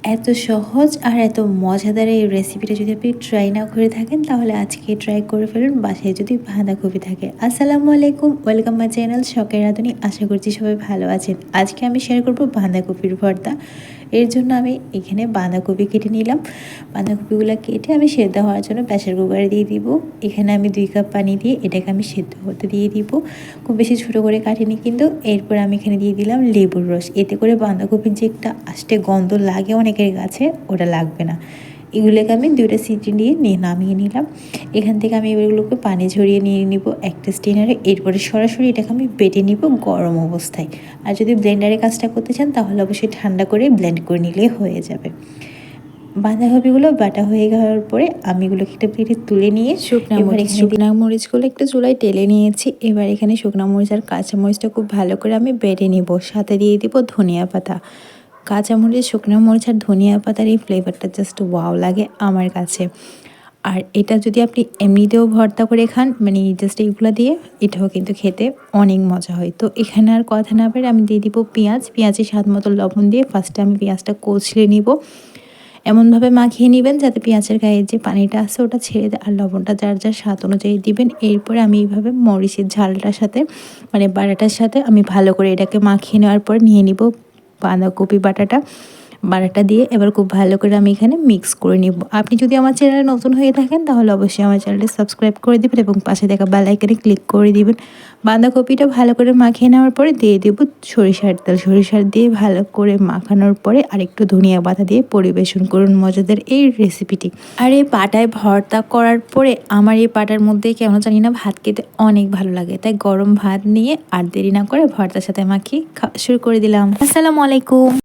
এত সহজ আর এত মজাদার এই রেসিপিটা যদি আপনি ট্রাই না করে থাকেন তাহলে আজকে ট্রাই করে ফেলুন বাসায় যদি বাঁধাকপি থাকে। আসসালামু আলাইকুম, ওয়েলকাম মাই চ্যানেল শখের রাঁধুনি। আশা করছি সবাই ভালো আছেন। আজকে আমি শেয়ার করব বাঁধাকপির ভর্তা। এর জন্য আমি এখানে বাঁধাকপি কেটে নিলাম। বাঁধাকপিগুলো কেটে আমি সেদ্ধ হওয়ার জন্য প্রেসার কুকারে দিয়ে দিব। এখানে আমি 2 কাপ পানি দিয়ে এটাকে আমি সেদ্ধ হতে দিয়ে দিব। খুব বেশি ছোটো করে কাটিনি কিন্তু। এরপর আমি এখানে দিয়ে দিলাম লেবুর রস। এতে করে বাঁধাকপির যে একটা আষ্টে গন্ধ লাগে অনেকের কাছে, ওটা লাগবে না। এগুলোকে আমি 2টা সিটি দিয়ে নামিয়ে নিলাম। এখান থেকে আমি এগুলোকে পানি ঝরিয়ে নিয়ে নিব একটা স্টেনারে। এরপরে সরাসরি এটাকে আমি বেটে নিব গরম অবস্থায়। আর যদি ব্লেন্ডারে কাজটা করতে চান তাহলে অবশ্যই ঠান্ডা করে ব্লেন্ড করে নিলেই হয়ে যাবে। বাঁধাকপিগুলো বাটা হয়ে যাওয়ার পরে আমি এগুলোকে একটা প্লেটে তুলে নিয়ে শুকনা মরিচগুলো একটু চুলায় টেলে নিয়েছি। এবার এখানে শুকনা মরিচ আর কাঁচা মরিচটা খুব ভালো করে আমি বেটে নিব। সাথে দিয়ে দিব ধনিয়া পাতা। কাঁচামরিচ, শুকনো মরিচ আর ধনিয়া পাতার এই ফ্লেভারটা জাস্ট ওয়াও লাগে আমার কাছে। আর এটা যদি আপনি এমনিতেও ভর্তা করে খান, মানে জাস্ট এইগুলো দিয়ে, এটাও কিন্তু খেতে অনেক মজা হয়। তো এখানে আর কথা না বলে আমি দিয়ে দিব পেঁয়াজ। পেঁয়াজের স্বাদ মতো লবণ দিয়ে ফার্স্টে আমি পেঁয়াজটা কচলে নিব। এমনভাবে মাখিয়ে নেবেন যাতে পেঁয়াজের গায়ে যে পানিটা আছে ওটা ছেড়ে দেয়, আর লবণটা যার যার স্বাদ অনুযায়ী দিবেন। এরপরে আমি এইভাবে মরিচের ঝালটার সাথে, মানে বাটাটার সাথে আমি ভালো করে এটাকে মাখিয়ে নেওয়ার পর নিয়ে নিব বাঁধাকপি বাটাটা দিয়ে এবার খুব ভালো করে আমি এখানে মিক্স করে নিব। আপনি যদি আমার চ্যানেলে নতুন হয়ে থাকেন তাহলে অবশ্যই আমার চ্যানেলটি সাবস্ক্রাইব করে দেবেন এবং পাশে থাকা বেল আইকনে ক্লিক করে দিবেন। বাঁধাকপিটা ভালো করে মাখিয়ে নেওয়ার পরে দিয়ে দেব সরিষার তেল। সরিষার দিয়ে ভালো করে মাখানোর পরে আরেকটু ধনিয়া পাতা দিয়ে পরিবেশন করুন মজাদার এই রেসিপিটি। আর এই পাটায় ভর্তা করার পরে আমার এই পাটার মধ্যে কেন জানি না ভাত খেতে অনেক ভালো লাগে, তাই গরম ভাত নিয়ে আর দেরি না করে ভর্তার সাথে মাখিয়ে খাওয়া শুরু করে দিলাম। আসসালামু আলাইকুম।